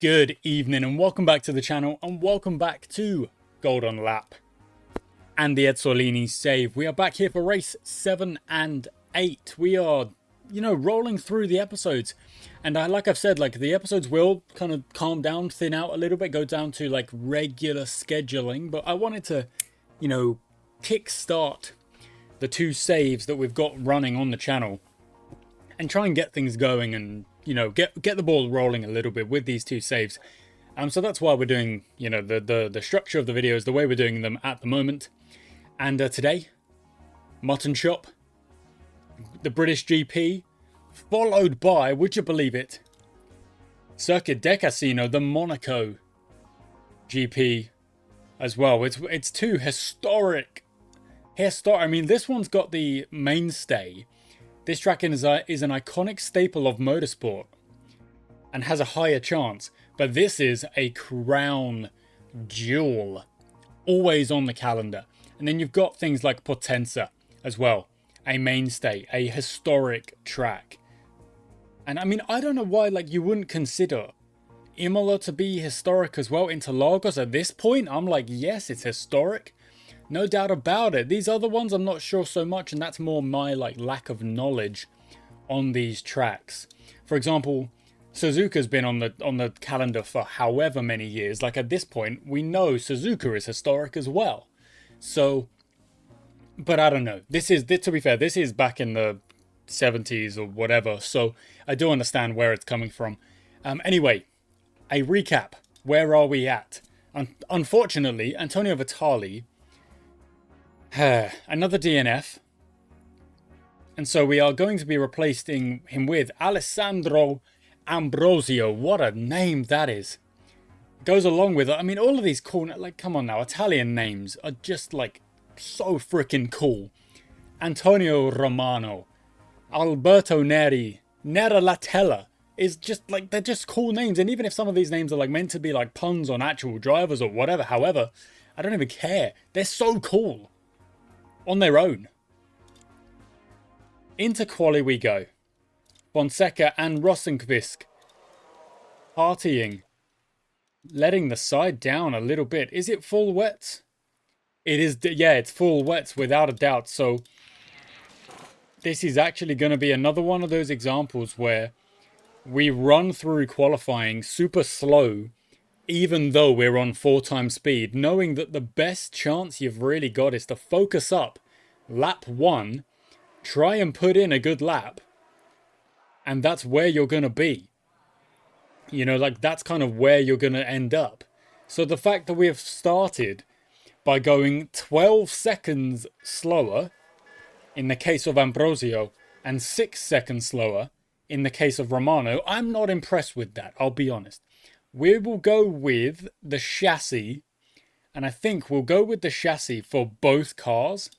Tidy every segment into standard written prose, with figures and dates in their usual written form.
Good evening and welcome back to the channel and welcome back to Golden Lap and the Ezzolini save. We are back here for race 7 and 8. We are, rolling through the episodes. And like I've said, the episodes will kind of calm down, thin out a little bit, go down to regular scheduling. But I wanted to, kickstart the two saves that we've got running on the channel and try and get things going and get the ball rolling a little bit with these two saves. So that's why we're doing, the structure of the videos, the way we're doing them at the moment. And today, Mutton Shop, the British GP, followed by, would you believe it, Circuit de Casino, the Monaco GP as well. It's two historic. I mean, this one's got the mainstay. This track is an iconic staple of motorsport and has a higher chance, but this is a crown jewel, always on the calendar. And then you've got things like Potenza as well, a mainstay, a historic track. And I mean, I don't know why you wouldn't consider Imola to be historic as well. Interlagos at this point, I'm like, yes, it's historic. No doubt about it. These other ones, I'm not sure so much, and that's more my lack of knowledge on these tracks. For example, Suzuka's been on the calendar for however many years. At this point, we know Suzuka is historic as well. So, but I don't know. To be fair, this is back in the 70s or whatever. So I do understand where it's coming from. Anyway, a recap. Where are we at? Unfortunately, Antonio Vitali. Another DNF. And so we are going to be replacing him with Alessandro Ambrosio. What a name that is. Goes along with it. I mean, all of these cool, come on now, Italian names are just so freaking cool. Antonio Romano, Alberto Neri, Nera Latella is just they're just cool names. And even if some of these names are meant to be puns on actual drivers or whatever, however, I don't even care. They're so cool on their own. Into quali we go. Fonseca and Rosenqvist partying, letting the side down a little bit. Is it full wets? It is. Yeah, it's full wets without a doubt. So this is actually going to be another one of those examples where we run through qualifying super slow, even though we're on 4x speed, knowing that the best chance you've really got is to focus up lap 1, try and put in a good lap, and that's where you're going to be. That's kind of where you're going to end up. So the fact that we have started by going 12 seconds slower in the case of Ambrosio and 6 seconds slower in the case of Romano, I'm not impressed with that, I'll be honest. We will go with the chassis, and I think we'll go with the chassis for both cars.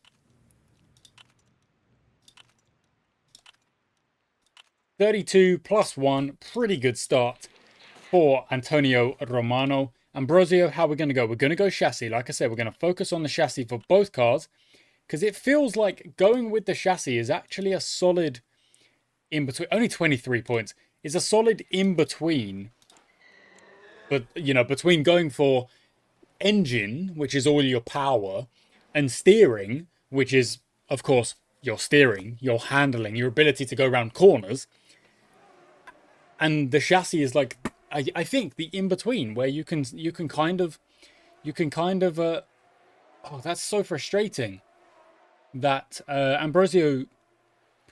$32 + 1, pretty good start for Antonio Romano. Ambrosio, how we're going to go? We're going to go chassis. Like I said, we're going to focus on the chassis for both cars, because it feels like going with the chassis is actually a solid in-between. Only 23 points is a solid in-between. But, between going for engine, which is all your power, and steering, which is, of course, your steering, your handling, your ability to go around corners. And the chassis is I think the in-between, where you can kind of, oh, that's so frustrating that Ambrosio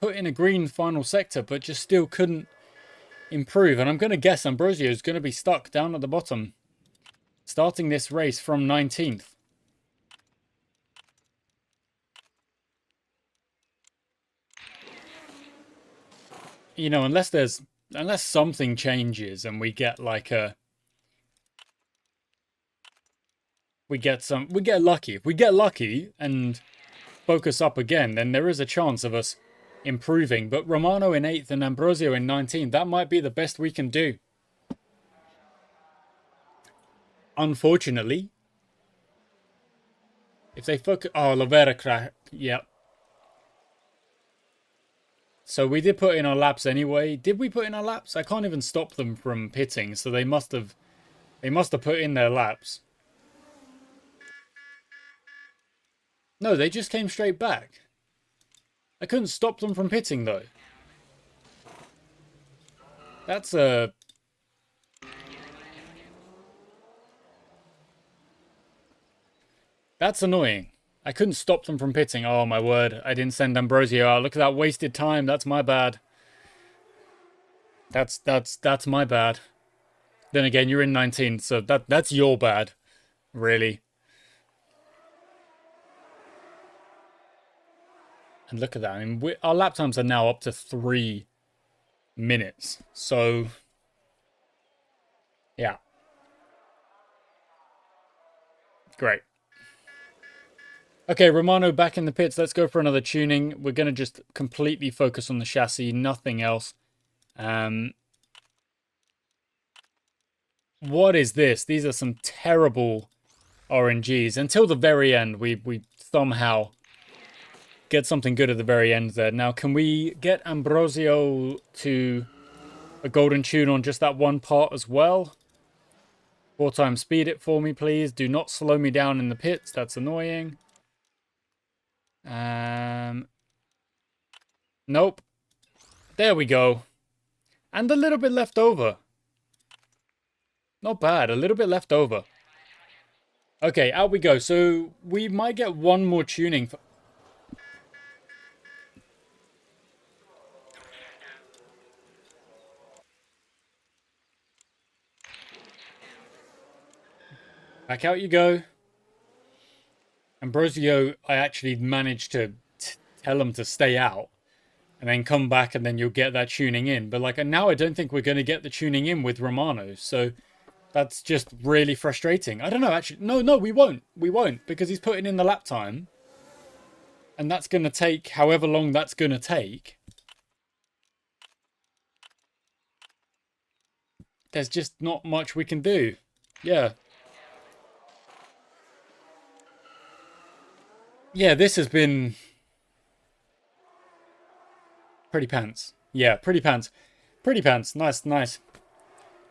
put in a green final sector, but just still couldn't improve. And I'm going to guess Ambrosio is going to be stuck down at the bottom, starting this race from 19th. Unless something changes and we get we get lucky. If we get lucky and focus up again, then there is a chance of us improving. But Romano in 8th and Ambrosio in 19th, that might be the best we can do. Unfortunately, if they focus... Oh, Lovera crack. Yep. So we did put in our laps anyway. Did we put in our laps? I can't even stop them from pitting, so they must have They must have put in their laps. No, they just came straight back. I couldn't stop them from pitting, though. That's That's annoying. I couldn't stop them from pitting. Oh, my word. I didn't send Ambrosio out. Look at that wasted time. That's my bad. That's my bad. Then again, you're in 19th, so that's your bad. Really. And look at that. I mean, our lap times are now up to 3 minutes. So, yeah. Great. Okay, Romano back in the pits. Let's go for another tuning. We're going to just completely focus on the chassis, nothing else. What is this? These are some terrible RNGs. Until the very end, we somehow get something good at the very end there. Now, can we get Ambrosio to a golden tune on just that one part as well? 4 times speed it for me, please. Do not slow me down in the pits. That's annoying. Nope. There we go. And a little bit left over. Not bad. A little bit left over. Okay, out we go. So we might get one more tuning. Back out you go. Ambrosio, I actually managed to tell him to stay out. And then come back and then you'll get that tuning in. But like now I don't think we're going to get the tuning in with Romano. So that's just really frustrating. I don't know, actually. No, we won't. We won't. Because he's putting in the lap time. And that's going to take however long that's going to take. There's just not much we can do. Yeah. Yeah, this has been pretty pants. Yeah, pretty pants. Pretty pants. Nice, nice.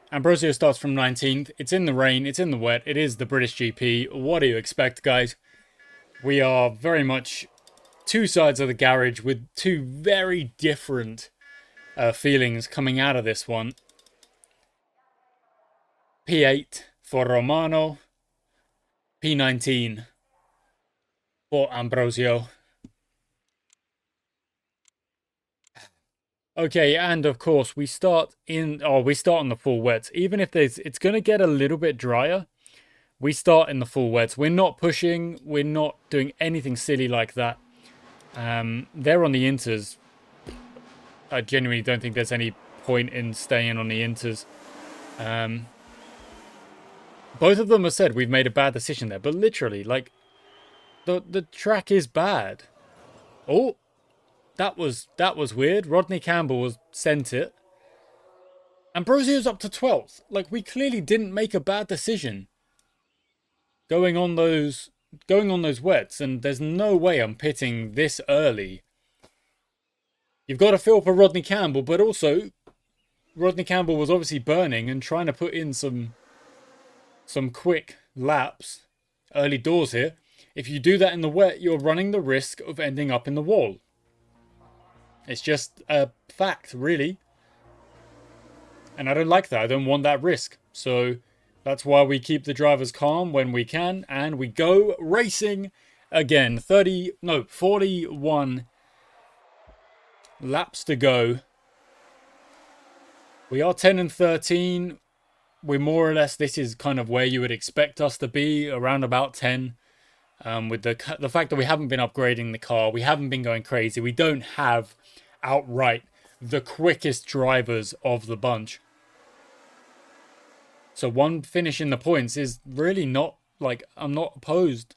Ambrosio starts from 19th. It's in the rain. It's in the wet. It is the British GP. What do you expect, guys? We are very much two sides of the garage with two very different feelings coming out of this one. P8 for Romano. P19 for Ambrosio. Okay, and of course we start on the full wets. Even if it's going to get a little bit drier, we start in the full wets. We're not pushing. We're not doing anything silly like that. They're on the inters. I genuinely don't think there's any point in staying on the inters. Both of them have said we've made a bad decision there, but literally, like, the track is bad. Oh. That was weird. Rodney Campbell was sent it. Ambrosio's up to 12th. Like, we clearly didn't make a bad decision going on those wets, and there's no way I'm pitting this early. You've got to feel for Rodney Campbell, but also Rodney Campbell was obviously burning and trying to put in some quick laps early doors here. If you do that in the wet, you're running the risk of ending up in the wall. It's just a fact, really. And I don't like that. I don't want that risk. So that's why we keep the drivers calm when we can. And we go racing again. 41 laps to go. We are 10 and 13. We're more or less, this is kind of where you would expect us to be, around about 10. With the fact that we haven't been upgrading the car, we haven't been going crazy. We don't have outright the quickest drivers of the bunch. So one finish in the points is really not, like, I'm not opposed.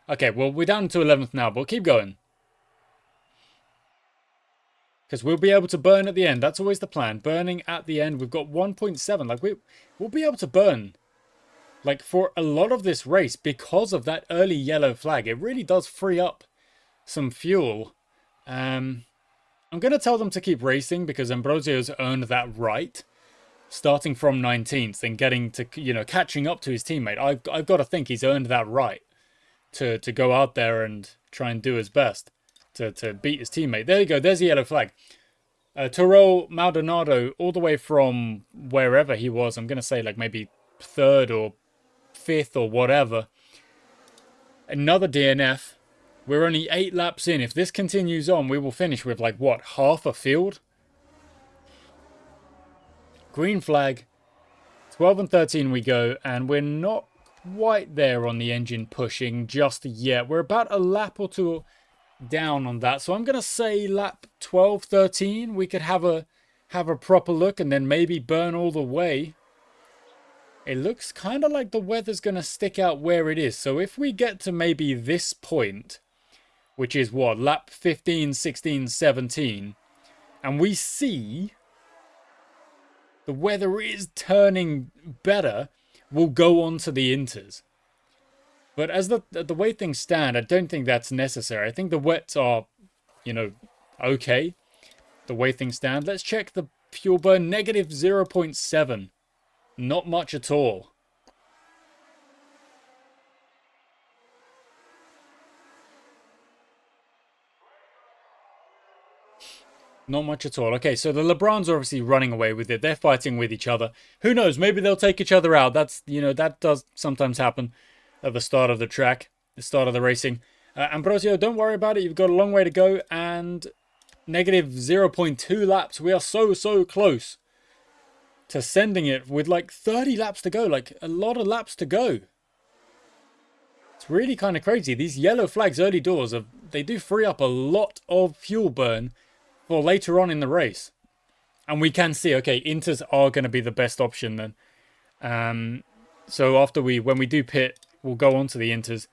Okay, well, we're down to 11th now, but keep going. Because we'll be able to burn at the end. That's always the plan. Burning at the end. We've got 1.7. Like, we'll be able to burn. Like, for a lot of this race, because of that early yellow flag, it really does free up some fuel. I'm going to tell them to keep racing because Ambrosio's earned that right. starting from 19th and getting to, you know, catching up to his teammate. I've got to think he's earned that right to go out there and try and do his best to beat his teammate. There you go. There's the yellow flag. Toro Maldonado, all the way from wherever he was, I'm going to say like maybe 3rd or 5th or whatever. Another DNF. We're only 8 laps in. If this continues on, we will finish with like, what, half a field? Green flag. 12 and 13 we go, and we're not quite there on the engine pushing just yet. We're about a lap or two down on that. So I'm going to say lap 12, 13. We could have a proper look and then maybe burn all the way. It looks kind of like the weather's going to stick out where it is. So if we get to maybe this point, which is what, lap 15, 16, 17, and we see the weather is turning better, we'll go on to the inters. But as the way things stand, I don't think that's necessary. I think the wets are, you know, okay, the way things stand. Let's check the fuel burn. Negative 0.7. Not much at all. Not much at all. Okay, so the LeBrons are obviously running away with it. They're fighting with each other. Who knows? Maybe they'll take each other out. That's, you know, that does sometimes happen at the start of the track, the start of the racing. Ambrosio, don't worry about it. You've got a long way to go. And negative 0.2 laps. We are so close to sending it with like 30 laps to go. Like a lot of laps to go. It's really kind of crazy. These yellow flags early doors, they do free up a lot of fuel burn for later on in the race. And we can see, okay, inters are going to be the best option then. So after when we do pit, we'll go on to the inters.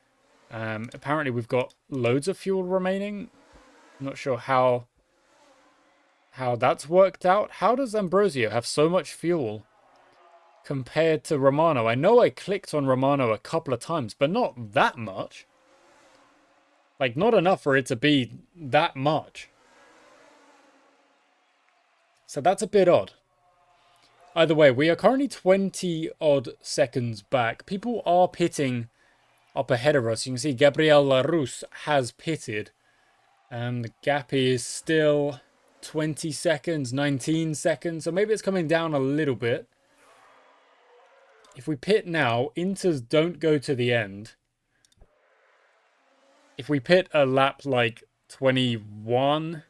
Apparently we've got loads of fuel remaining. I'm not sure how that's worked out. How does Ambrosio have so much fuel compared to Romano? I know I clicked on Romano a couple of times, but not that much. Like, not enough for it to be that much. So that's a bit odd. Either way, we are currently 20 odd seconds back. People are pitting up ahead of us. You can see Gabriel Larousse has pitted. The gap is still 20 seconds, 19 seconds. So maybe it's coming down a little bit. If we pit now, inters don't go to the end. If we pit a lap like 21...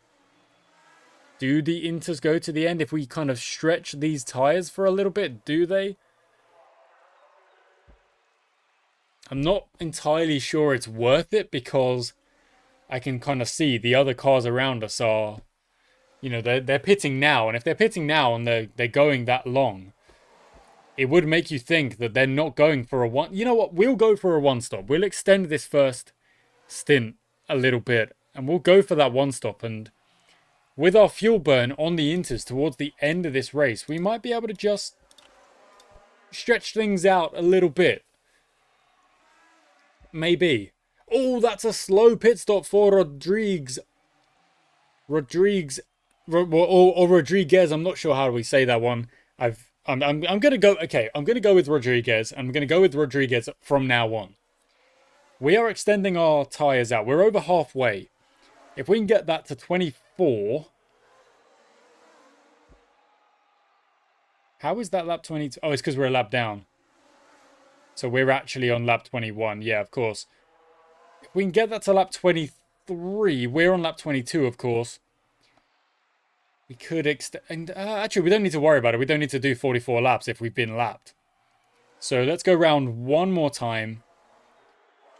do the inters go to the end? If we kind of stretch these tires for a little bit, do they? I'm not entirely sure it's worth it because I can kind of see the other cars around us are, you know, they're pitting now. And if they're pitting now and they're going that long, it would make you think that they're not going for a one. You know what? We'll go for a one stop. We'll extend this first stint a little bit and we'll go for that one stop. And with our fuel burn on the inters towards the end of this race, we might be able to just stretch things out a little bit. Maybe. Oh, that's a slow pit stop for Rodriguez. Or Rodriguez. I'm not sure how we say that one. I'm gonna go. Okay, I'm gonna go with Rodriguez. I'm gonna go with Rodriguez from now on. We are extending our tires out. We're over halfway. If we can get that to 24... How is that lap 22? Oh, it's because we're a lap down. So we're actually on lap 21. Yeah, of course. If we can get that to lap 23, we're on lap 22, of course. We could extend... actually, we don't need to worry about it. We don't need to do 44 laps if we've been lapped. So let's go round one more time.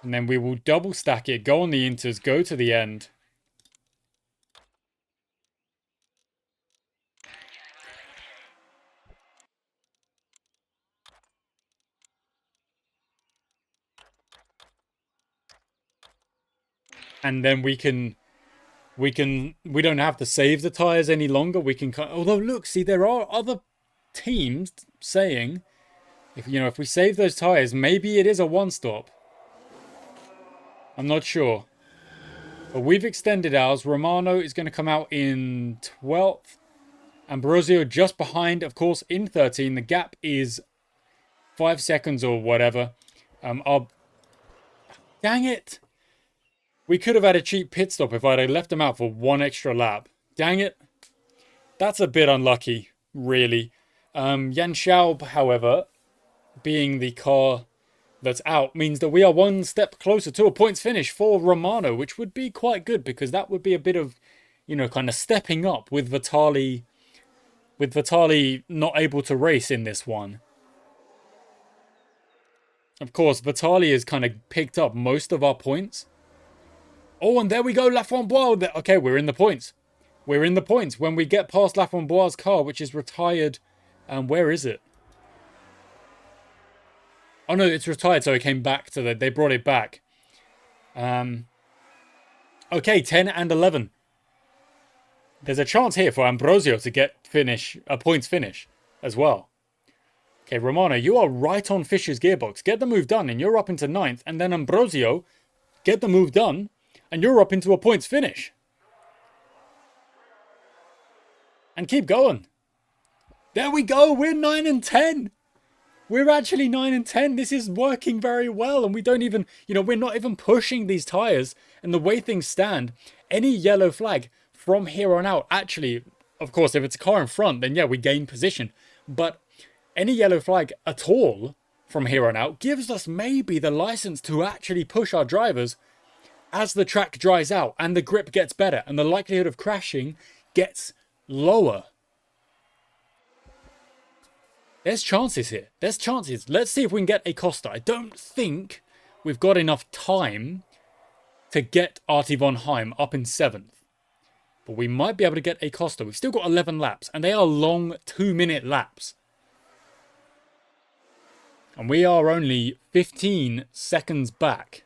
And then we will double stack it, go on the inters, go to the end. And then we don't have to save the tires any longer. We can, although look, see, there are other teams saying, if we save those tires, maybe it is a one stop. I'm not sure. But we've extended ours. Romano is going to come out in 12th. Ambrosio just behind, of course, in 13. The gap is 5 seconds or whatever. Dang it! We could have had a cheap pit stop if I'd have left him out for one extra lap. Dang it. That's a bit unlucky, really. Yan Xiao, however, being the car that's out, means that we are one step closer to a points finish for Romano, which would be quite good because that would be a bit of, you know, kind of stepping up with Vitali not able to race in this one. Of course, Vitali has kind of picked up most of our points. Oh, and there we go, Laframboise. Okay, we're in the points. We're in the points. When we get past Laframboise's car, which is retired. Where is it? Oh, no, it's retired, so it came back to the... They brought it back. Okay, 10 and 11. There's a chance here for Ambrosio to get a points finish as well. Okay, Romano, you are right on Fisher's gearbox. Get the move done, and you're up into 9th. And then Ambrosio, get the move done, and you're up into a points finish. And keep going. There we go. We're 9 and 10. We're actually 9 and 10. This is working very well. And we don't even, you know, we're not even pushing these tyres. And the way things stand, any yellow flag from here on out, actually, of course, if it's a car in front, then yeah, we gain position. But any yellow flag at all from here on out gives us maybe the license to actually push our drivers as the track dries out and the grip gets better and the likelihood of crashing gets lower. There's chances here. There's chances. Let's see if we can get a Costa. I don't think we've got enough time to get Artie von Heim up in 7th. But we might be able to get a Costa. We've still got 11 laps. And they are long 2-minute laps. And we are only 15 seconds back.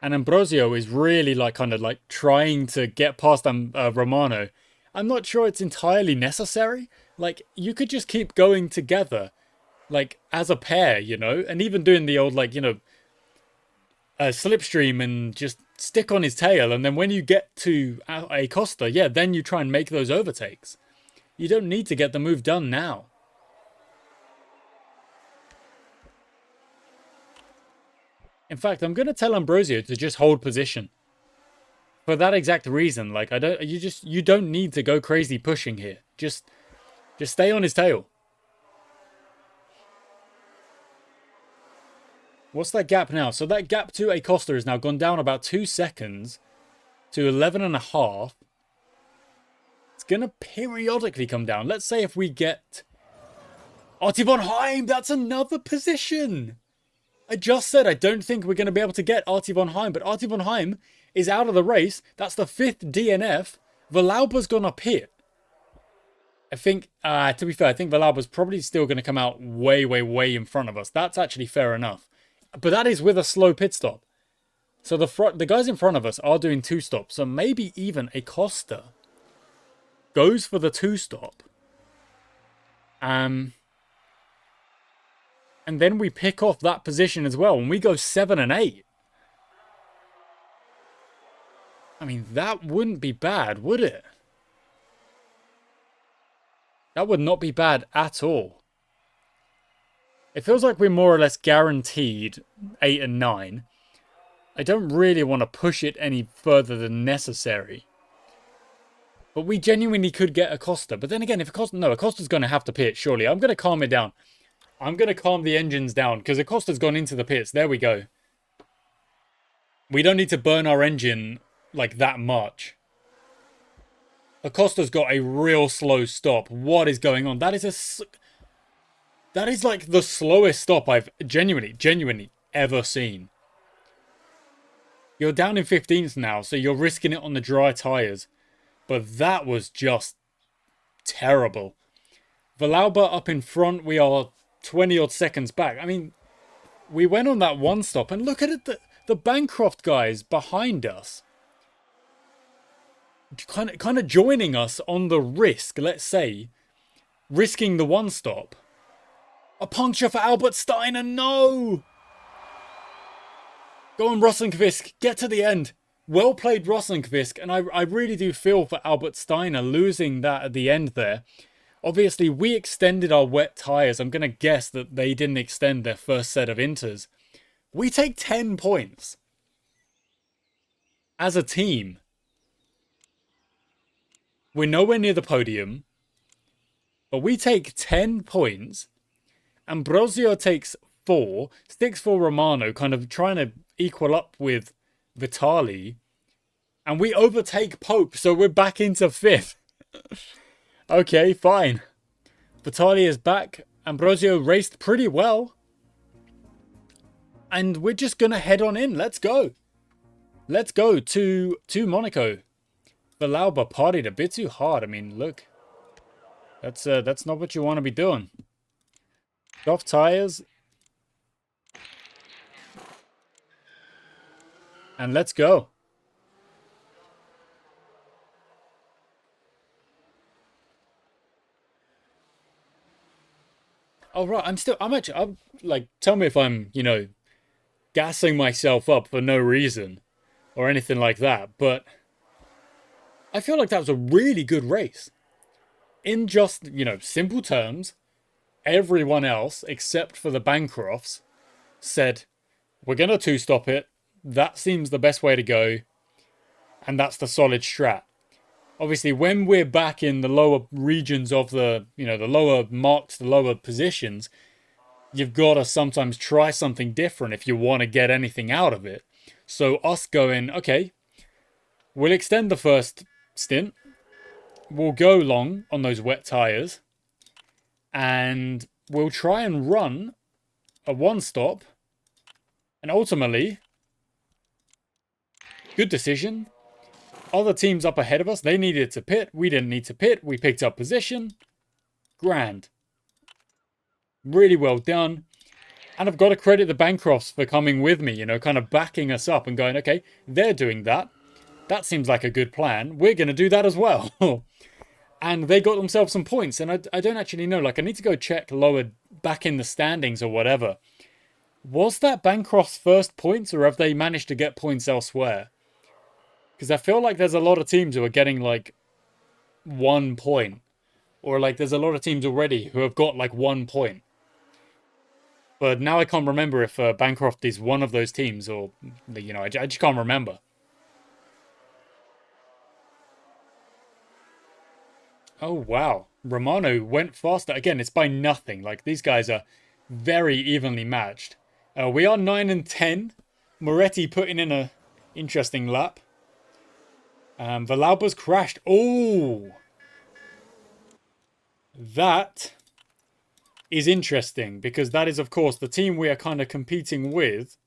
And Ambrosio is really kind of trying to get past Romano. I'm not sure it's entirely necessary. Like, you could just keep going together, like, as a pair, you know? And even doing the old, slipstream and just stick on his tail. And then when you get to a Costa, yeah, then you try and make those overtakes. You don't need to get the move done now. In fact, I'm going to tell Ambrosio to just hold position. For that exact reason, like, you don't need to go crazy pushing here. Just stay on his tail. What's that gap now? So that gap to a Costa has now gone down about 2 seconds to 11.5. It's going to periodically come down. Let's say if we get Artie von Heim, that's another position. I just said I don't think we're going to be able to get Artie von Heim, but Artie von Heim is out of the race. That's the 5th DNF. Villalba's gone up here. I think, to be fair, I think Villalba's probably still going to come out way, way, way in front of us. That's actually fair enough. But that is with a slow pit stop. So the guys in front of us are doing 2 stops. So maybe even a Costa goes for the 2 stop. And then we pick off that position as well. And we go 7 and 8. I mean, that wouldn't be bad, would it? That would not be bad at all. It feels like we're more or less guaranteed 8 and 9. I don't really want to push it any further than necessary. But we genuinely could get a Costa. But then again, if Acosta's going to have to pit, surely. I'm going to calm it down. I'm going to calm the engines down because Acosta's gone into the pits. There we go. We don't need to burn our engine like that much. Acosta's got a real slow stop. What is going on? That is like the slowest stop I've genuinely ever seen. You're down in 15th now, so you're risking it on the dry tyres. But that was just terrible. Villalba up in front. We are 20 odd seconds back. I mean, we went on that 1 stop and look at it. The Bancroft guys behind us. Kind of joining us on the risk, let's say. Risking the 1 stop. A puncture for Albert Steiner. No! Go on, Rosenqvist. Get to the end. Well played, Rosenkvist, and I really do feel for Albert Steiner losing that at the end there. Obviously, we extended our wet tyres. I'm going to guess that they didn't extend their first set of inters. We take 10 points as a team. We're nowhere near the podium, but we take 10 points. Ambrosio takes 4, sticks for Romano, kind of trying to equal up with Vitali. And we overtake Pope, so we're back into 5th. Okay, fine. Vitali is back. Ambrosio raced pretty well. And we're just going to head on in. Let's go. Let's go to Monaco. Villalba partied a bit too hard. I mean, look. That's not what you want to be doing. Soft tires. And let's go. Oh, right. I'm like, tell me if I'm, gassing myself up for no reason or anything like that. But I feel like that was a really good race. In just, simple terms, everyone else, except for the Bancrofts, said, we're going to two-stop it. That seems the best way to go. And that's the solid strat. Obviously, when we're back in the lower regions of the lower marks, the lower positions, you've got to sometimes try something different if you want to get anything out of it. So us going, okay, we'll extend the first stint. We'll go long on those wet tyres. And we'll try and run a one-stop. And ultimately, good decision. Other teams up ahead of us, they needed to pit. We didn't need to pit. We picked up position. Grand. Really well done. And I've got to credit the Bancrofts for coming with me, kind of backing us up and going, okay, they're doing that. That seems like a good plan. We're going to do that as well. And they got themselves some points. And I don't actually know. Like, I need to go check lower back in the standings or whatever. Was that Bancroft's first points, or have they managed to get points elsewhere? Because I feel like there's a lot of teams who are getting, 1 point. Or, there's a lot of teams already who have got, 1 point. But now I can't remember if Bancroft is one of those teams or, I just can't remember. Oh, wow. Romano went faster. Again, it's by nothing. These guys are very evenly matched. We are 9 and 10. Moretti putting in a interesting lap. Villalba's crashed. Oh! That is interesting because that is, of course, the team we are kind of competing with.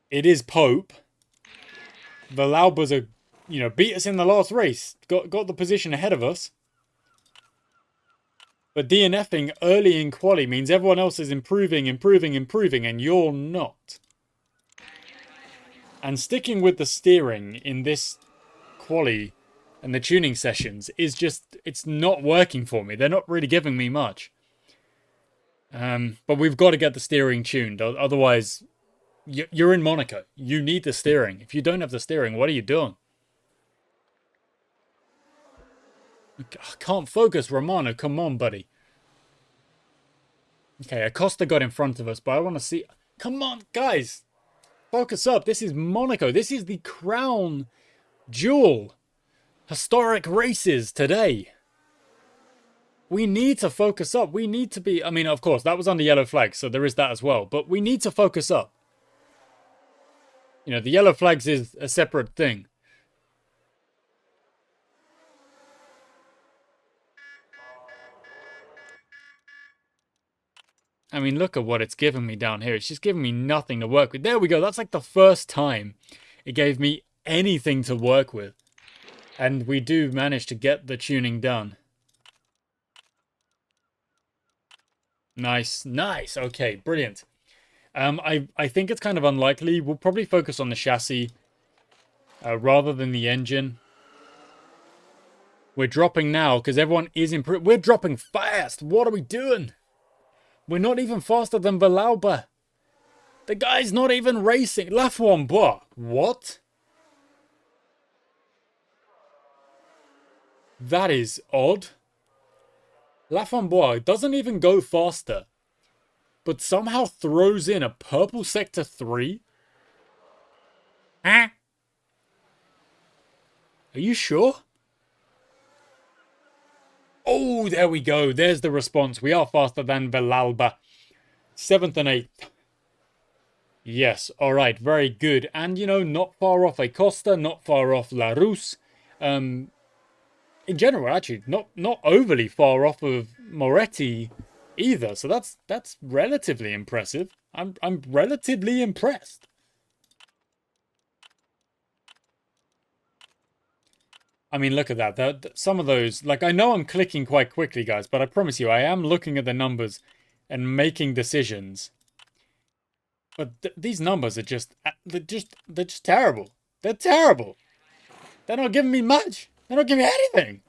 It is Pope. Villalba's beat us in the last race. Got the position ahead of us. But DNFing early in quali means everyone else is improving, and you're not. And sticking with the steering in this quali and the tuning sessions is just, it's not working for me. They're not really giving me much. But we've got to get the steering tuned. Otherwise, you're in Monaco. You need the steering. If you don't have the steering, what are you doing? I can't focus, Romano. Come on, buddy. Okay, Acosta got in front of us, but I want to see... Come on, guys. Focus up. This is Monaco. This is the crown jewel. Historic races today. We need to focus up. We need to be... I mean, of course, that was under yellow flags, so there is that as well. But we need to focus up. The yellow flags is a separate thing. I mean, look at what it's given me down here. It's just giving me nothing to work with. There we go. That's like the first time it gave me anything to work with. And we do manage to get the tuning done. Nice. Nice. Okay, brilliant. I think it's kind of unlikely. We'll probably focus on the chassis rather than the engine. We're dropping now because everyone is improving. We're dropping fast. What are we doing? We're not even faster than Villalba. The guy's not even racing. Laframboise. What? That is odd. Laframboise doesn't even go faster, but somehow throws in a purple sector 3? Huh? Are you sure? Oh, there we go. There's the response. We are faster than Villalba. 7th and 8th. Yes, alright, very good. And, you know, not far off Acosta, not far off Larousse. In general, actually, not overly far off of Moretti either. So that's relatively impressive. I'm relatively impressed. I mean, look at that. Some of those, like, I know I'm clicking quite quickly, guys, but I promise you, I am looking at the numbers and making decisions. But these numbers are they're just terrible. They're terrible. They're not giving me much. They're not giving me anything.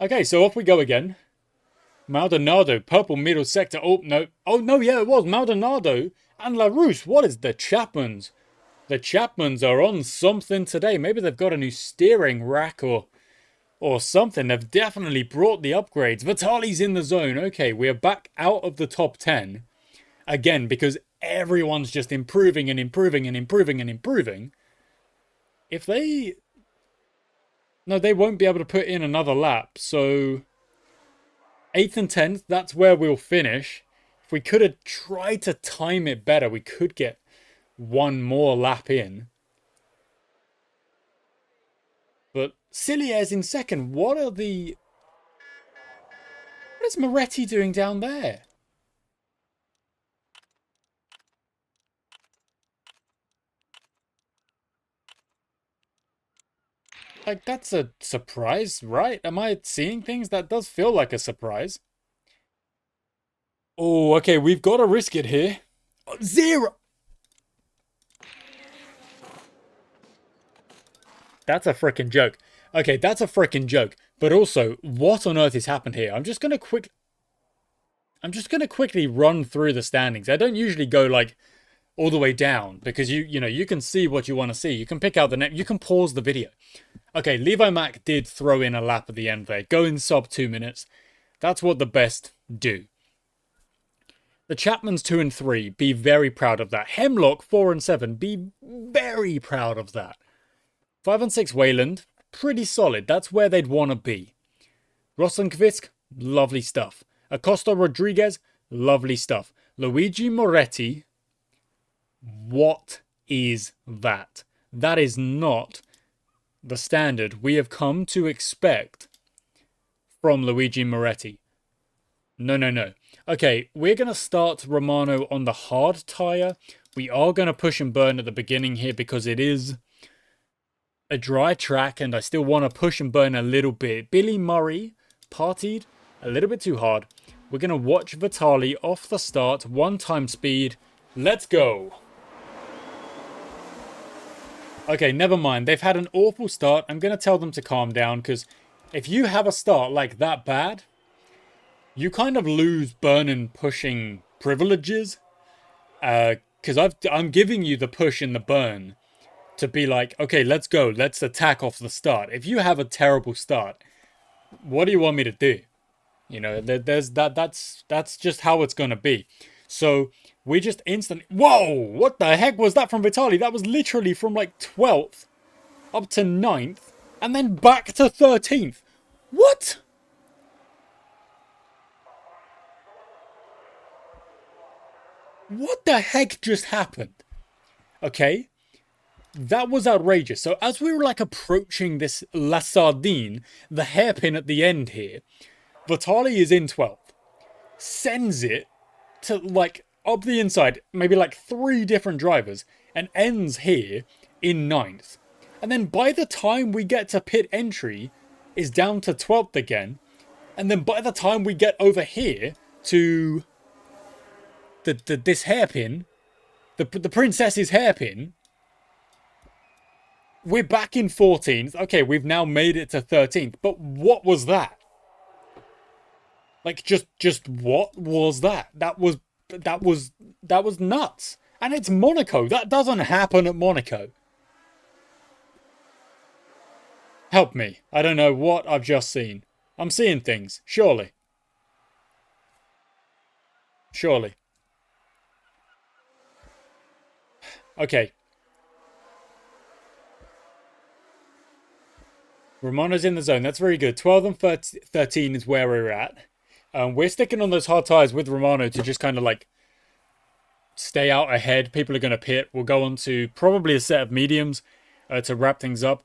Okay, so off we go again. Maldonado, purple middle sector. Oh, no. Oh, no, yeah, it was Maldonado and Larousse. What is the Chapmans? The Chapmans are on something today. Maybe they've got a new steering rack or something. They've definitely brought the upgrades. Vitali's in the zone. Okay, we are back out of the top 10. Again, because everyone's just improving and improving and improving and improving. If they... No, they won't be able to put in another lap. So 8th and 10th, that's where we'll finish. If we could have tried to time it better, we could get one more lap in. But Cilier's in second. What is Moretti doing down there? Like, that's a surprise, right? Am I seeing things? That does feel like a surprise. Oh, okay, we've got to risk it here. 0! That's a freaking joke. Okay, that's a freaking joke. But also, what on earth has happened here? I'm just gonna quickly run through the standings. I don't usually go, like, all the way down, because you know, you can see what you want to see. You can pick out the next, you can pause the video. Okay, Levi Mack did throw in a lap at the end there. Go in sub 2 minutes. That's what the best do. The Chapmans 2 and 3, be very proud of that. Hemlock 4 and 7, be very proud of that. 5 and 6 Wayland, pretty solid. That's where they'd want to be. Rosenkvist, lovely stuff. Acosta Rodriguez, lovely stuff. Luigi Moretti, what is that? That is not the standard we have come to expect from Luigi Moretti. No, no, no. Okay, we're going to start Romano on the hard tyre. We are going to push and burn at the beginning here because it is a dry track and I still want to push and burn a little bit. Billy Murray partied a little bit too hard. We're going to watch Vitali off the start, 1 speed. Let's go. Okay, never mind. They've had an awful start. I'm going to tell them to calm down because if you have a start like that bad, you kind of lose burn and pushing privileges. Because I'm giving you the push and the burn to be like, okay, let's go. Let's attack off the start. If you have a terrible start, what do you want me to do? You know, that's just how it's going to be. So we just instantly... Whoa! What the heck was that from Vitali? That was literally from like 12th up to 9th and then back to 13th. What? What the heck just happened? Okay. That was outrageous. So as we were like approaching this La Sardine, the hairpin at the end here, Vitali is in 12th. Sends it to like up the inside, maybe like 3 different drivers, and ends here in 9th. And then by the time we get to pit entry, is down to 12th again. And then by the time we get over here to this hairpin, the princess's hairpin, we're back in 14th. Okay, we've now made it to 13th. But what was that? Like, just what was that? That was nuts. And it's Monaco. That doesn't happen at Monaco. Help me. I don't know what I've just seen. I'm seeing things. Surely. Surely. Okay. Romano's in the zone. That's very good. 12 and 13 is where we're at. We're sticking on those hard tires with Romano to just kind of like stay out ahead. People are going to pit. We'll go on to probably a set of mediums to wrap things up.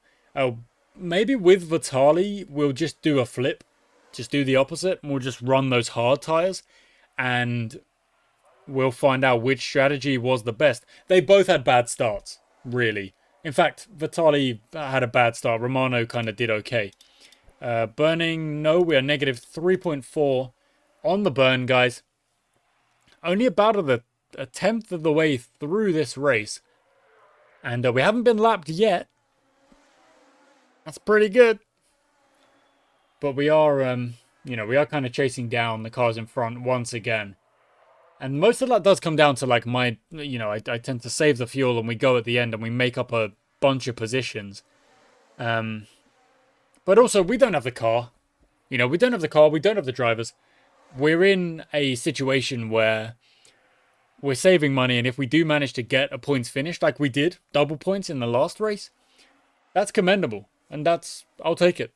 Maybe with Vitali, we'll just do a flip. Just do the opposite. And we'll just run those hard tires. And we'll find out which strategy was the best. They both had bad starts, really. In fact, Vitali had a bad start. Romano kind of did okay. Burning, no, we are negative 3.4 on the burn, guys. Only about a tenth of the way through this race. And we haven't been lapped yet. That's pretty good. But we are, we are kind of chasing down the cars in front once again. And most of that does come down to like my, I tend to save the fuel and we go at the end and we make up a bunch of positions. But also we don't have the car. We don't have the car. We don't have the drivers. We're in a situation where we're saving money. And if we do manage to get a points finish like we did, double points in the last race, that's commendable. And I'll take it.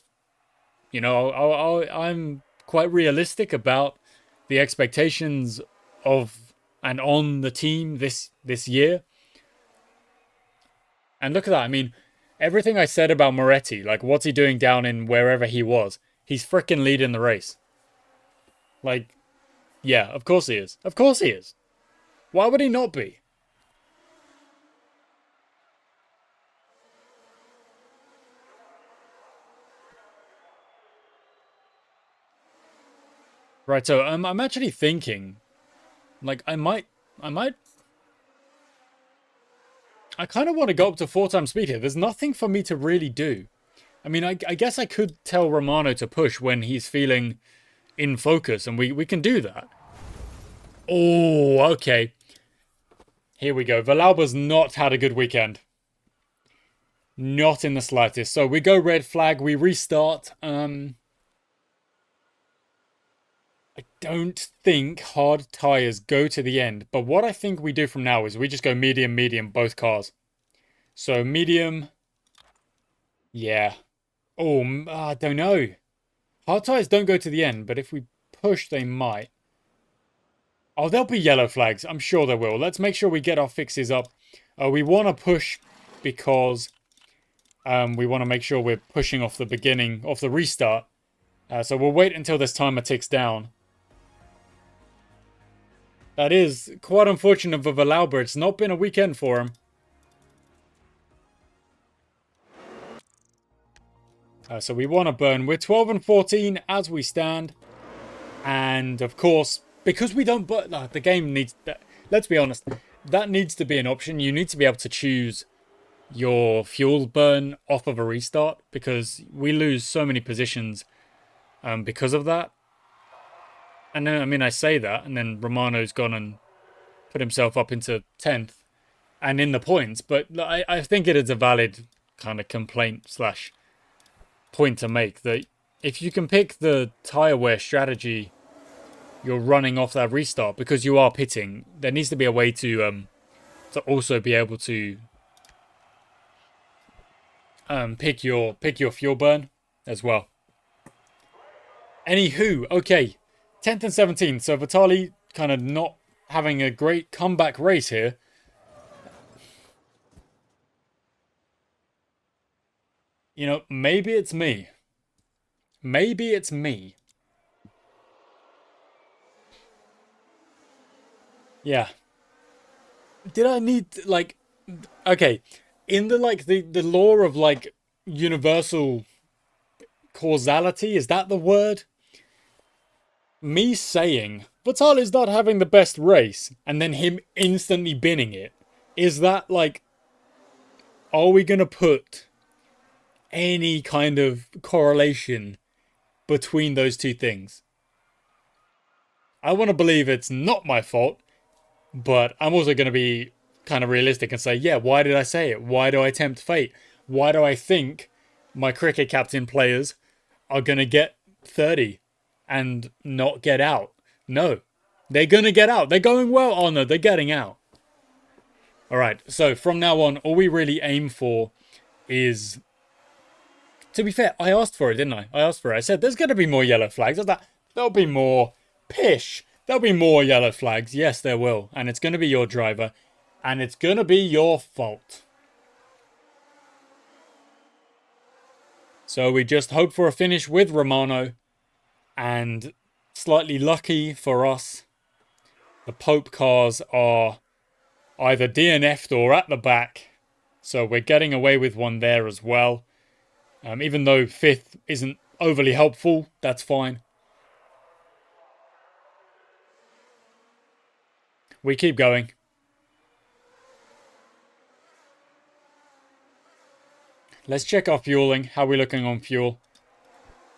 I'm quite realistic about the expectations of and on the team this year. And look at that. I mean, everything I said about Moretti, like what's he doing down in wherever he was, he's freaking leading the race. Like, yeah, of course he is. Of course he is. Why would he not be? Right, so I'm actually thinking, like, I kind of want to go up to 4 times speed here. There's nothing for me to really do. I mean, I guess I could tell Romano to push when he's feeling in focus, and we can do that. Oh, okay. Here we go. Villalba's not had a good weekend. Not in the slightest. So we go red flag, we restart. I don't think hard tires go to the end. But what I think we do from now is we just go medium, medium, both cars. So medium. Yeah. Oh, I don't know. Hard tires don't go to the end, but if we push, they might. Oh, there'll be yellow flags. I'm sure there will. Let's make sure we get our fixes up. We want to push because we want to make sure we're pushing off the beginning, off the restart. So we'll wait until this timer ticks down. That is quite unfortunate for Villalba. It's not been a weekend for him. So we want to burn. We're 12 and 14 as we stand. And of course, because we don't burn, the game needs, let's be honest, that needs to be an option. You need to be able to choose your fuel burn off of a restart because we lose so many positions because of that. And then, I mean, I say that, and then Romano's gone and put himself up into 10th and in the points. But I think it is a valid kind of complaint slash point to make that if you can pick the tire wear strategy you're running off that restart because you are pitting, there needs to be a way to also be able to pick your fuel burn as well. Anywho, okay, 10th and 17th. So Vitali kind of not having a great comeback race here. Maybe it's me. Maybe it's me. Yeah. Did I need, like, okay, in the law of, like, universal causality, is that the word? Me saying Vitali's not having the best race and then him instantly binning it, is that, like, are we going to put any kind of correlation between those two things? I want to believe it's not my fault, but I'm also going to be kind of realistic and say, yeah, why did I say it? Why do I tempt fate? Why do I think my cricket captain players are going to get 30 and not get out? No, they're going to get out. They're going well. Oh no, they're getting out. All right, so from now on, all we really aim for is, to be fair, I asked for it, didn't I? I asked for it. I said, there's going to be more yellow flags. I was like, there'll be more. Pish. There'll be more yellow flags. Yes, there will. And it's going to be your driver. And it's going to be your fault. So we just hope for a finish with Romano. And slightly lucky for us, the Pope cars are either DNF'd or at the back. So we're getting away with one there as well. Even though 5th isn't overly helpful, that's fine. We keep going. Let's check our fueling. How are we looking on fuel?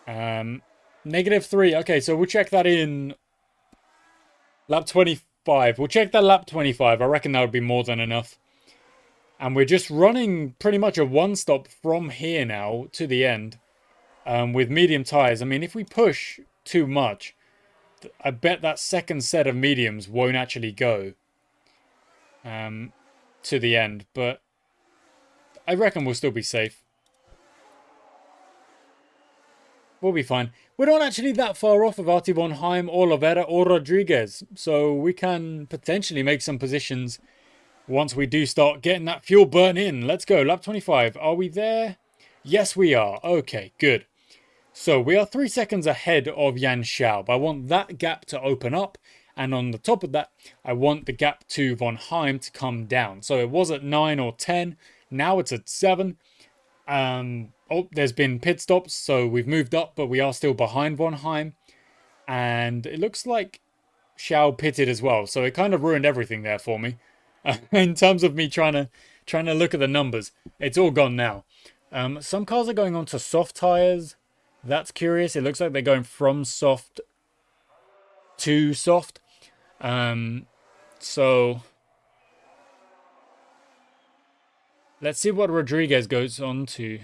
-3. Okay, so we'll check that in lap 25. We'll check that lap 25. I reckon that would be more than enough. And we're just running pretty much a one-stop from here now to the end with medium tyres. I mean, if we push too much, I bet that second set of mediums won't actually go to the end. But I reckon we'll still be safe. We'll be fine. We're not actually that far off of Artie von Heim, Oliveira, or Rodriguez. So we can potentially make some positions once we do start getting that fuel burn in. Let's go. Lap 25. Are we there? Yes, we are. Okay, good. So we are 3 seconds ahead of Jan Schaub. I want that gap to open up. And on the top of that, I want the gap to von Heim to come down. So it was at 9 or 10. Now it's at 7. Oh, there's been pit stops, so we've moved up, but we are still behind von Heim. And it looks like Schaub pitted as well. So it kind of ruined everything there for me. In terms of me trying to look at the numbers. It's all gone now. Some cars are going on to soft tires. That's curious. It looks like they're going from soft to soft. So let's see what Rodriguez goes on to.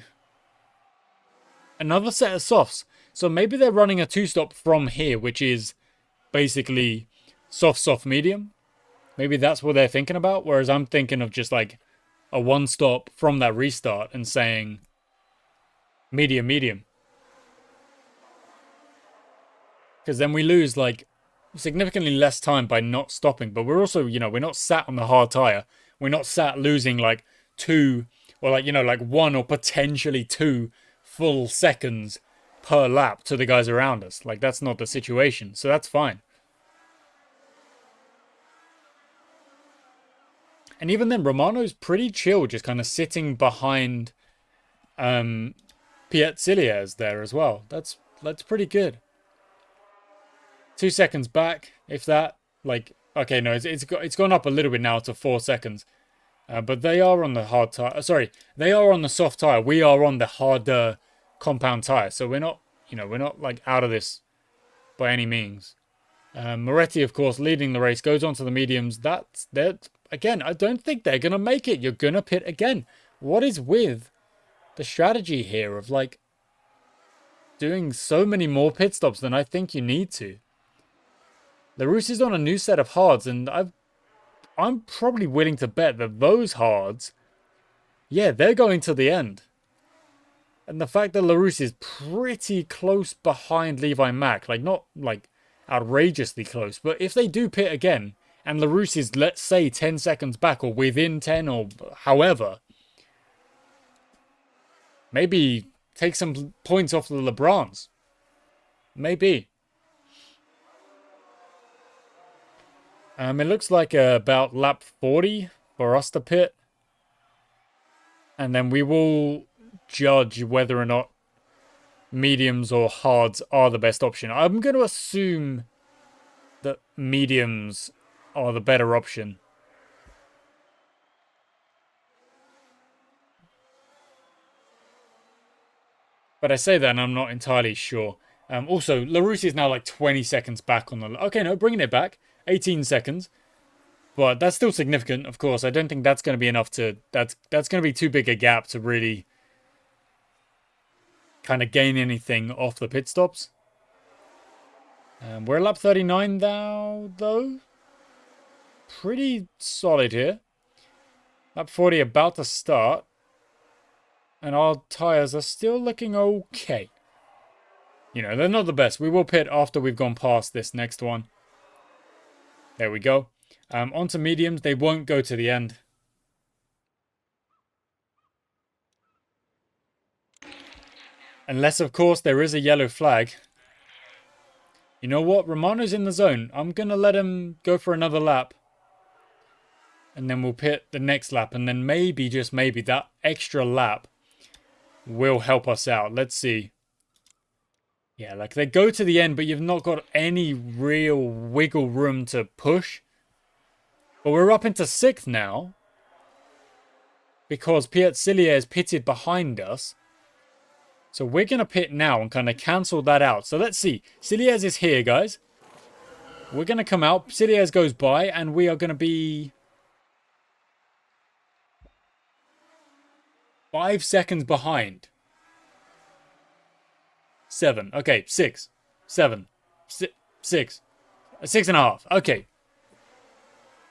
Another set of softs. So maybe they're running a two-stop from here, which is basically soft, medium. Maybe that's what they're thinking about. Whereas I'm thinking of just like a one-stop from that restart and saying medium. Because then we lose like significantly less time by not stopping. But we're also, we're not sat on the hard tire. We're not sat losing like 2 or like 1 or potentially 2 full seconds per lap to the guys around us. Like that's not the situation. So that's fine. And even then, Romano's pretty chill, just kind of sitting behind Piet Siliers there as well. That's pretty good. 2 seconds back, if that. Like, okay, no, it's gone up a little bit now to 4 seconds. But they are on the hard tire. Sorry, they are on the soft tire. We are on the harder compound tire. So we're not, we're not like out of this by any means. Moretti, of course, leading the race, goes on to the mediums. That's again, I don't think they're going to make it. You're going to pit again. What is with the strategy here of like doing so many more pit stops than I think you need to? LaRousse is on a new set of hards, and I'm probably willing to bet that those hards, yeah, they're going to the end. And the fact that LaRousse is pretty close behind Levi Mack, like not like outrageously close, but if they do pit again, and LaRousse is, let's say, 10 seconds back or within 10 or however, maybe take some points off the LeBrons. Maybe. It looks like about lap 40 for us to pit. And then we will judge whether or not mediums or hards are the best option. I'm going to assume that mediums are the better option. But I say that and I'm not entirely sure. Also, LaRusse is now like 20 seconds back on the... Okay, no, bringing it back. 18 seconds. But that's still significant, of course. I don't think that's going to be enough to... That's going to be too big a gap to really kind of gain anything off the pit stops. We're lap 39 now, though. Pretty solid here. Lap 40 about to start. And our tyres are still looking okay. You know, they're not the best. We will pit after we've gone past this next one. There we go. Onto mediums. They won't go to the end. Unless, of course, there is a yellow flag. You know what? Romano's in the zone. I'm going to let him go for another lap. And then we'll pit the next lap. And then maybe, just maybe, that extra lap will help us out. Let's see. Yeah, like they go to the end, but you've not got any real wiggle room to push. But we're up into 6th now. Because Piet Cillier is pitted behind us. So we're going to pit now and kind of cancel that out. So let's see. Cilliers is here, guys. We're going to come out. Cilliers goes by, and we are going to be 5 seconds behind. 7. Okay, 6. 7. 6. 6.5. Okay.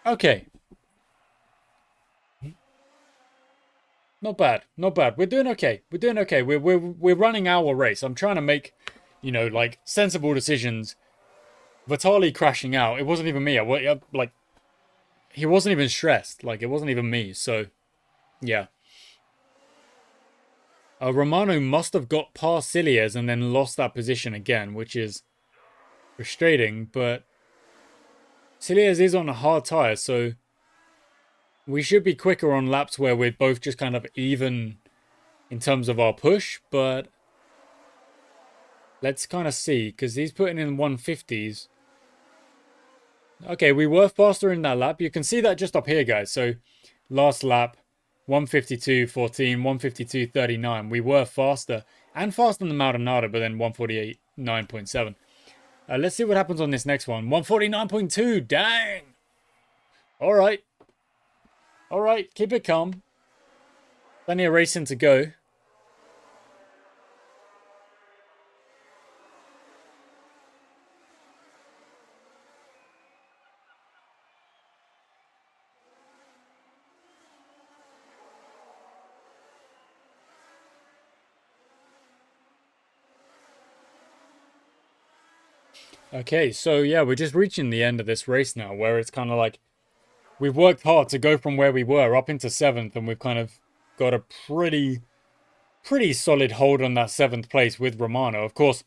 Okay. Not bad. Not bad. We're doing okay. We're doing okay. We're running our race. I'm trying to make, you know, like sensible decisions. Vitali crashing out. It wasn't even me. Like, he wasn't even stressed. Like, it wasn't even me. So, yeah. Romano must have got past Cilliers and then lost that position again, which is frustrating. But Cilliers is on a hard tyre, so we should be quicker on laps where we're both just kind of even in terms of our push, but let's kind of see, because he's putting in 150s. Okay, we were faster in that lap. You can see that just up here, guys. So last lap, 152.14, 152.39. We were faster, and faster than Maldonado, but then 148.9.7. Let's see what happens on this next one. 149.2, dang! All right. All right, keep it calm. Plenty of racing to go. Okay, so yeah, we're just reaching the end of this race now, where it's kind of like we've worked hard to go from where we were up into 7th, and we've kind of got a pretty solid hold on that 7th place with Romano. Of course,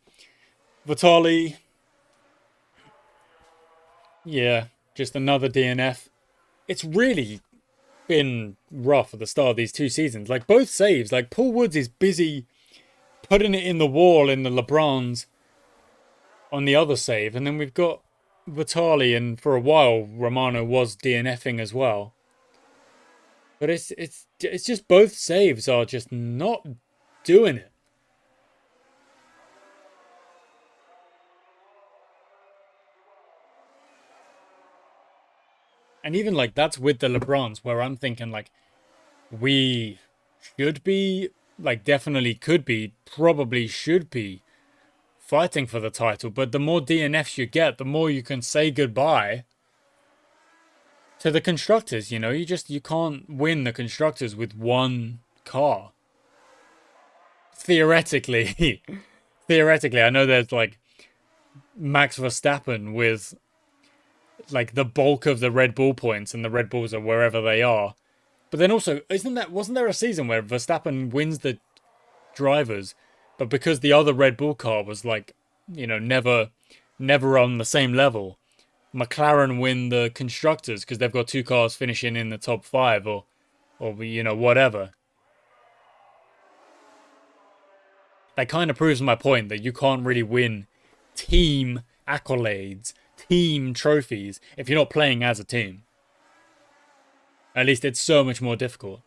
Vitali, yeah, just another DNF. It's really been rough at the start of these 2 seasons. Like, both saves, like Paul Woods is busy putting it in the wall in the LeBrons on the other save, and then we've got Vitali, and for a while Romano was DNFing as well. But it's just both saves are just not doing it. And even like that's with the LeBrons, where I'm thinking like we should be, like definitely could be, probably should be fighting for the title. But the more DNFs you get, the more you can say goodbye to the constructors. You know, you can't win the constructors with one car. Theoretically, theoretically, I know there's like Max Verstappen with like the bulk of the Red Bull points, and the Red Bulls are wherever they are. But then also, wasn't there a season where Verstappen wins the drivers, but because the other Red Bull car was like, you know, never on the same level, McLaren win the constructors because they've got 2 cars finishing in the top 5 or you know, whatever. That kind of proves my point that you can't really win team accolades, team trophies, if you're not playing as a team. At least it's so much more difficult.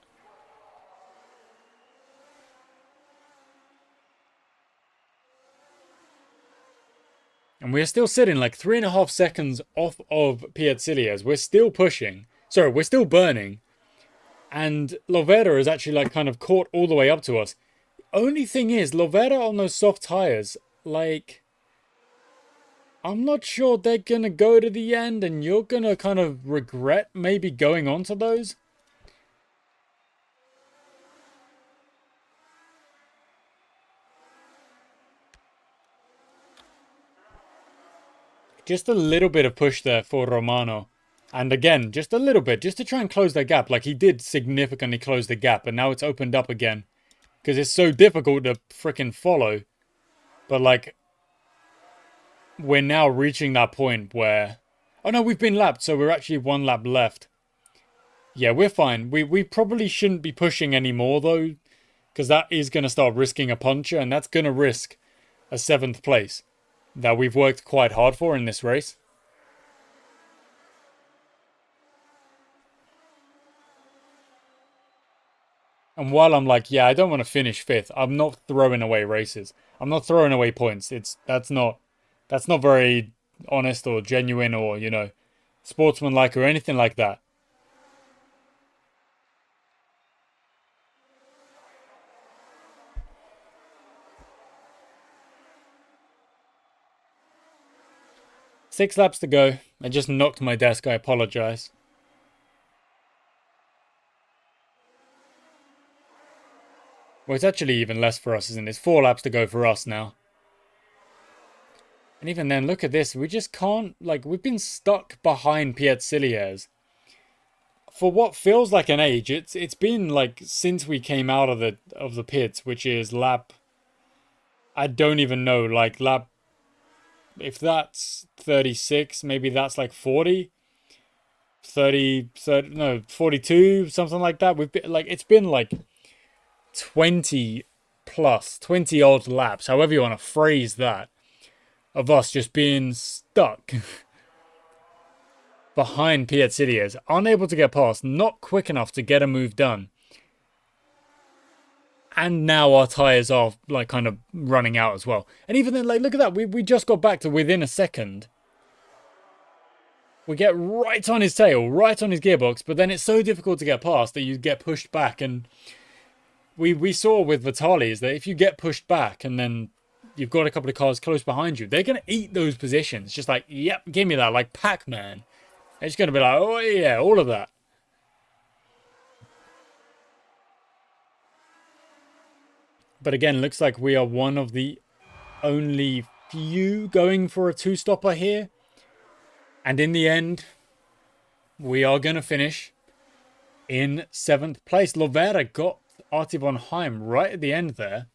And we're still sitting like 3.5 seconds off of Piazzili's. We're still pushing. Sorry, we're still burning. And Lovera is actually like kind of caught all the way up to us. Only thing is, Lovera on those soft tires, like, I'm not sure they're going to go to the end and you're going to kind of regret maybe going onto those. Just a little bit of push there for Romano. And again, just a little bit, just to try and close that gap. Like, he did significantly close the gap, and now it's opened up again. Because it's so difficult to freaking follow. But, like, we're now reaching that point where... Oh, no, we've been lapped, so we're actually 1 lap left. Yeah, we're fine. We probably shouldn't be pushing anymore, though. Because that is going to start risking a puncture, and that's going to risk a 7th place that we've worked quite hard for in this race. And while I'm like, yeah, I don't want to finish 5th, I'm not throwing away races. I'm not throwing away points. That's not very honest or genuine or, you know, sportsmanlike or anything like that. Six laps to go. I just knocked my desk. I apologize. Well, it's actually even less for us, isn't it? It's 4 laps to go for us now. And even then, look at this. We just can't, like, we've been stuck behind Piazzili's for what feels like an age. It's been like since we came out of the pits, which is lap, I don't even know, like lap, if that's 36, maybe that's like 40, 30, no, 42, something like that. We've been like, it's been like 20 odd laps, however you want to phrase that, of us just being stuck behind Piazzili's, unable to get past, not quick enough to get a move done. And now our tyres are like kind of running out as well. And even then, like, look at that, we just got back to within a second. We get right on his tail, right on his gearbox, but then it's so difficult to get past that you get pushed back. And we saw with Vitaly is that if you get pushed back and then you've got a couple of cars close behind you, they're going to eat those positions. Just like, yep, give me that, like Pac-Man. It's going to be like, oh yeah, all of that. But again, looks like we are one of the only few going for a 2-stopper here. And in the end, we are going to finish in 7th place. Lovera got Artie von Heim right at the end there.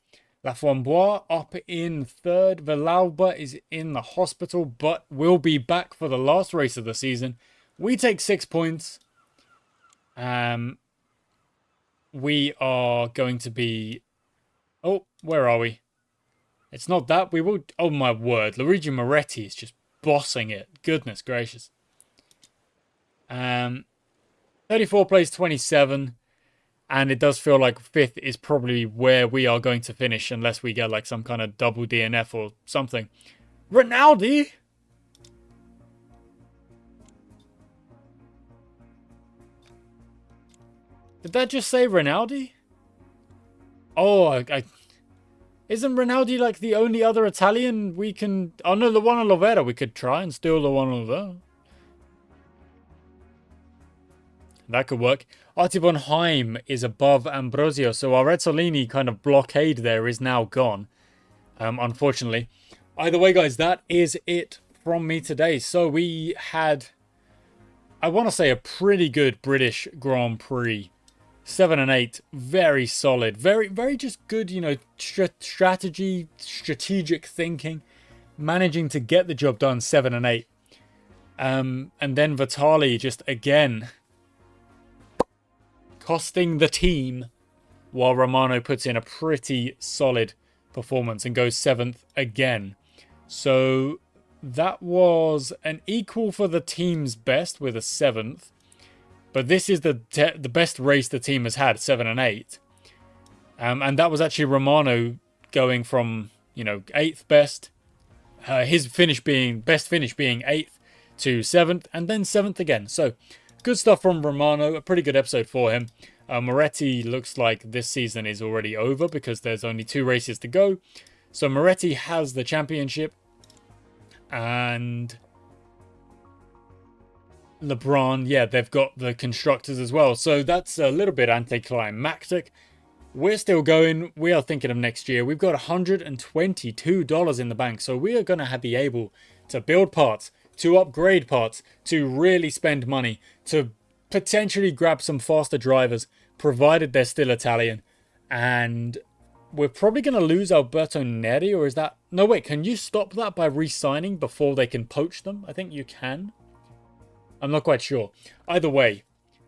Laframboise up in 3rd. Villalba is in the hospital, but will be back for the last race of the season. We take 6 points. We are going to be... Oh, where are we? It's not that. We will... Oh, my word. Luigi Moretti is just bossing it. Goodness gracious. 34 place 27. And it does feel like 5th is probably where we are going to finish unless we get like some kind of double DNF or something. Rinaldi? Did that just say Rinaldi? Oh, isn't Rinaldi like the only other Italian we can... Oh no, the one on Lovera we could try and steal the one on there. That could work. Artie von Heim is above Ambrosio, so our Ezzolini kind of blockade there is now gone, unfortunately. Either way, guys, that is it from me today. So we had, I want to say, a pretty good British Grand Prix. 7 and 8, very solid, very just good, you know, strategic thinking, managing to get the job done. 7 and 8, and then Vitaly just again costing the team, while Romano puts in a pretty solid performance and goes 7th again. So that was an equal for the team's best with a 7th. But this is the best race the team has had, 7 and 8. And that was actually Romano going from, you know, 8th best his best finish being 8th to 7th, and then 7th again. So good stuff from Romano. A pretty good episode for him. Moretti looks like this season is already over because there's only 2 races to go. So Moretti has the championship, and LeBron, yeah, they've got the constructors as well. So that's a little bit anticlimactic. We're still going. We are thinking of next year. We've got $122 in the bank. So we are going to be able to build parts, to upgrade parts, to really spend money, to potentially grab some faster drivers, provided they're still Italian. And we're probably going to lose Alberto Neri, or is that... No, wait, can you stop that by re-signing before they can poach them? I think you can. I'm not quite sure. Either way,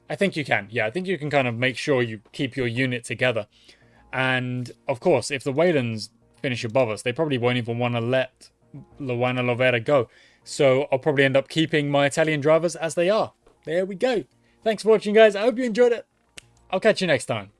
I think you can. Yeah, I think you can kind of make sure you keep your unit together. And, of course, if the Whalens finish above us, they probably won't even want to let Luana Lovera go. So I'll probably end up keeping my Italian drivers as they are. There we go. Thanks for watching, guys. I hope you enjoyed it. I'll catch you next time.